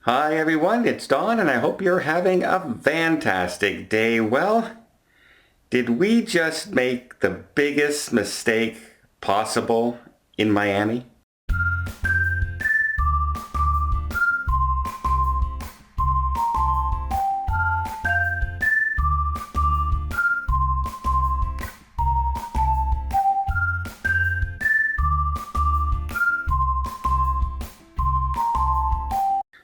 Hi everyone, it's Don and I hope you're having a fantastic day. Well, did we just make the biggest mistake possible in Miami?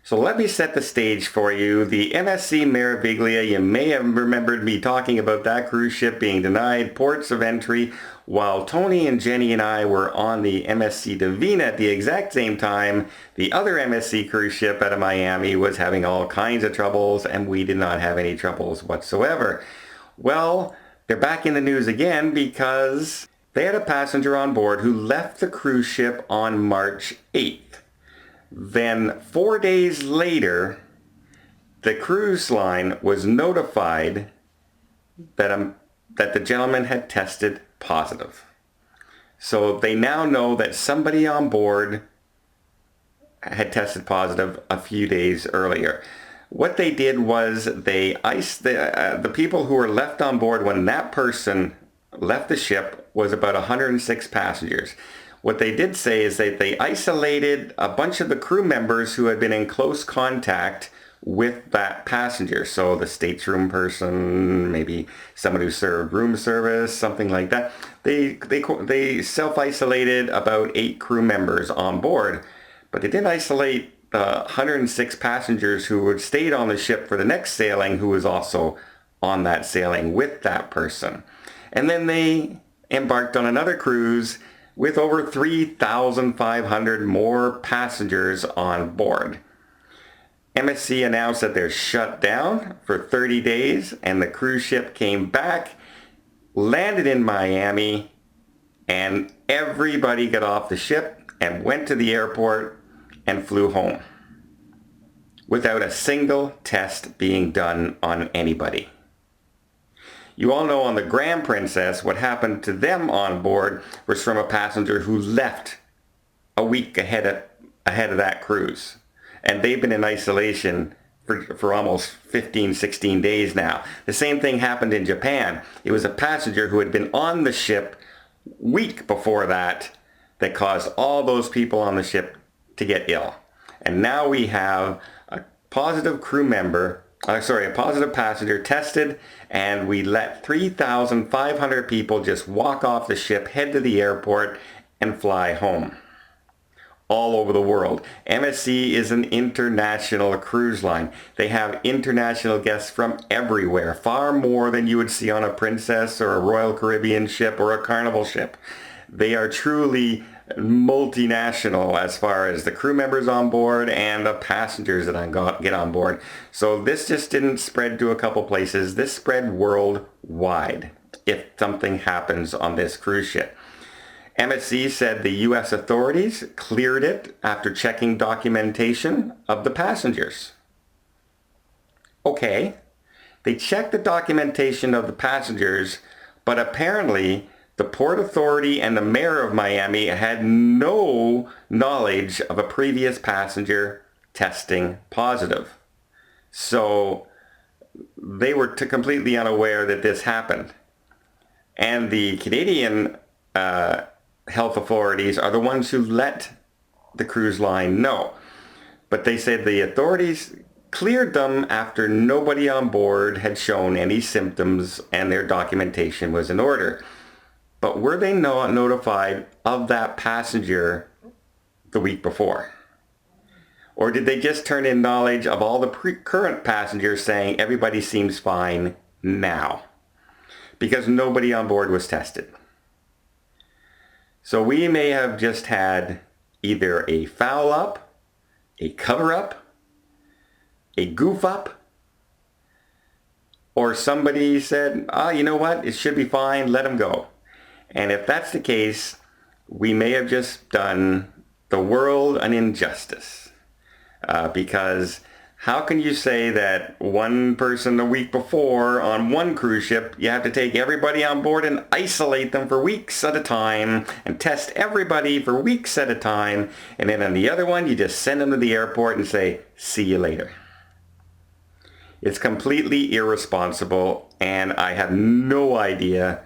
So let me set the stage for you. The MSC Meraviglia, you may have remembered me talking about that cruise ship being denied ports of entry while Tony and Jenny and I were on the MSC Divina at the exact same time. The other MSC cruise ship out of Miami was having all kinds of troubles and we did not have any troubles whatsoever. Well, they're back in the news again because they had a passenger on board who left the cruise ship on March 8th. Then 4 days later, the cruise line was notified that the gentleman had tested positive. So they now know that somebody on board had tested positive a few days earlier. What they did was they iced the people who were left on board when that person left the ship was about 106 passengers. What they did say is that they isolated a bunch of the crew members who had been in close contact with that passenger. So the stateroom person, maybe someone who served room service, something like that. They self-isolated about 8 crew members on board, but they didn't isolate 106 passengers who had stayed on the ship for the next sailing who was also on that sailing with that person. And then they embarked on another cruise with over 3,500 more passengers on board. MSC announced that they're shut down for 30 days and the cruise ship came back, landed in Miami, and everybody got off the ship and went to the airport and flew home without a single test being done on anybody. You all know on the Grand Princess, what happened to them on board was from a passenger who left a week ahead of that cruise. And they've been in isolation for almost 15, 16 days now. The same thing happened in Japan. It was a passenger who had been on the ship week before that caused all those people on the ship to get ill. And now we have a positive a positive passenger tested, and we let 3,500 people just walk off the ship, head to the airport, and fly home. All over the world. MSC is an international cruise line. They have international guests from everywhere, far more than you would see on a Princess or a Royal Caribbean ship or a Carnival ship. They are truly multinational as far as the crew members on board and the passengers that get on board. So this just didn't spread to a couple places. This spread worldwide if something happens on this cruise ship. MSC said the U.S. authorities cleared it after checking documentation of the passengers. Okay, they checked the documentation of the passengers, but apparently the Port Authority and the mayor of Miami had no knowledge of a previous passenger testing positive. So they were completely unaware that this happened. And the Canadian health authorities are the ones who let the cruise line know. But they said the authorities cleared them after nobody on board had shown any symptoms and their documentation was in order. But were they not notified of that passenger the week before? Or did they just turn in knowledge of all the current passengers saying everybody seems fine now? Because nobody on board was tested. So we may have just had either a foul up, a cover up, a goof up, or somebody said, you know what, it should be fine, let them go. And if that's the case, we may have just done the world an injustice because How can you say that one person a week before on one cruise ship, you have to take everybody on board and isolate them for weeks at a time and test everybody for weeks at a time, and then on the other one, you just send them to the airport and say, see you later? It's completely irresponsible, and I have no idea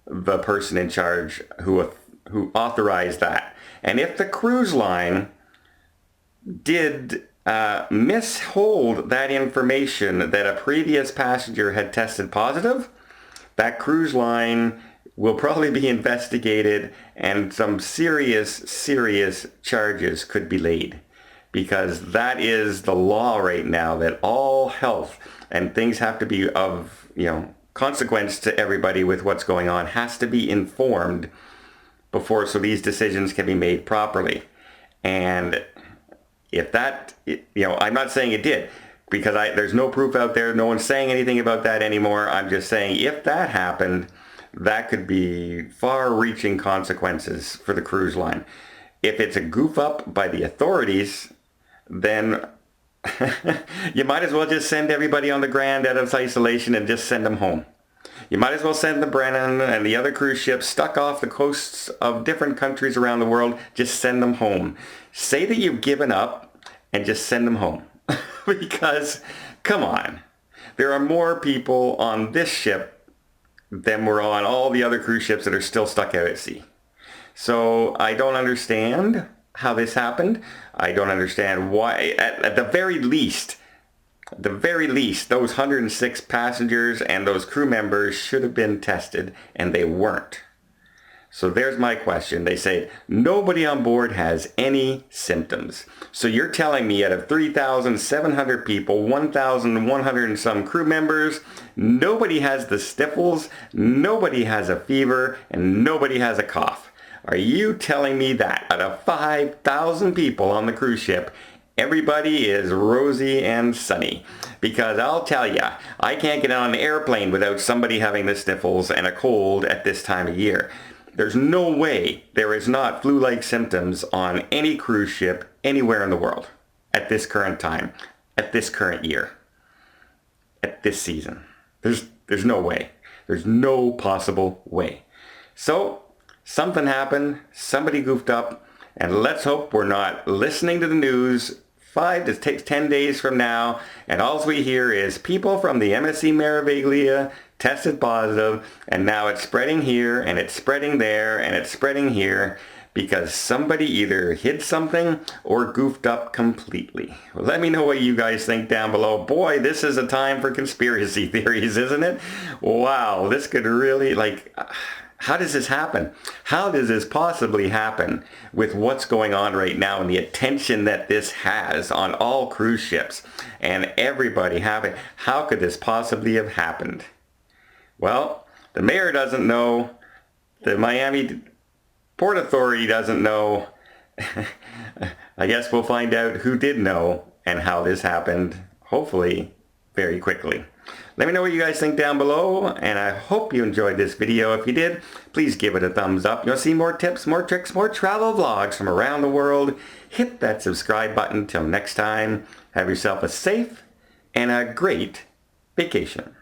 the person in charge who authorized that. And if the cruise line did mishold that information that a previous passenger had tested positive, that cruise line will probably be investigated and some serious charges could be laid. Because that is the law right now, that all health and things have to be of, consequence to everybody with what's going on, has to be informed before, so these decisions can be made properly. And if that, I'm not saying it did, because there's no proof out there. No one's saying anything about that anymore. I'm just saying if that happened, that could be far-reaching consequences for the cruise line. If it's a goof up by the authorities, then you might as well just send everybody on the Grand out of isolation and just send them home. You might as well send the Brennan and the other cruise ships stuck off the coasts of different countries around the world, just send them home. Say that you've given up and just send them home. Because, come on, there are more people on this ship than were on all the other cruise ships that are still stuck out at sea. So I don't understand how this happened. I don't understand why. At the very least, those 106 passengers and those crew members should have been tested, and they weren't. So there's my question. They say nobody on board has any symptoms. So you're telling me out of 3,700 people, 1,100 and some crew members, nobody has the sniffles, nobody has a fever, and nobody has a cough. Are you telling me that out of 5,000 people on the cruise ship, everybody is rosy and sunny? Because I'll tell you, I can't get on an airplane without somebody having the sniffles and a cold at this time of year. There's no way there is not flu-like symptoms on any cruise ship anywhere in the world at this current time, at this current year, at this season. There's no way. There's no possible way. So something happened, somebody goofed up, and let's hope we're not listening to the news 5 to 10 days from now, and all we hear is people from the MSC Meraviglia tested positive, and now it's spreading here, and it's spreading there, and it's spreading here, because somebody either hid something or goofed up completely. Well, let me know what you guys think down below. Boy, this is a time for conspiracy theories, isn't it? Wow, this could really, how does this happen? How does this possibly happen with what's going on right now and the attention that this has on all cruise ships and everybody having? How could this possibly have happened? Well, the mayor doesn't know. The Miami Port Authority doesn't know. I guess we'll find out who did know and how this happened, hopefully very quickly. Let me know what you guys think down below, and I hope you enjoyed this video. If you did, please give it a thumbs up. You'll see more tips, more tricks, more travel vlogs from around the world. Hit that subscribe button. Till next time, have yourself a safe and a great vacation.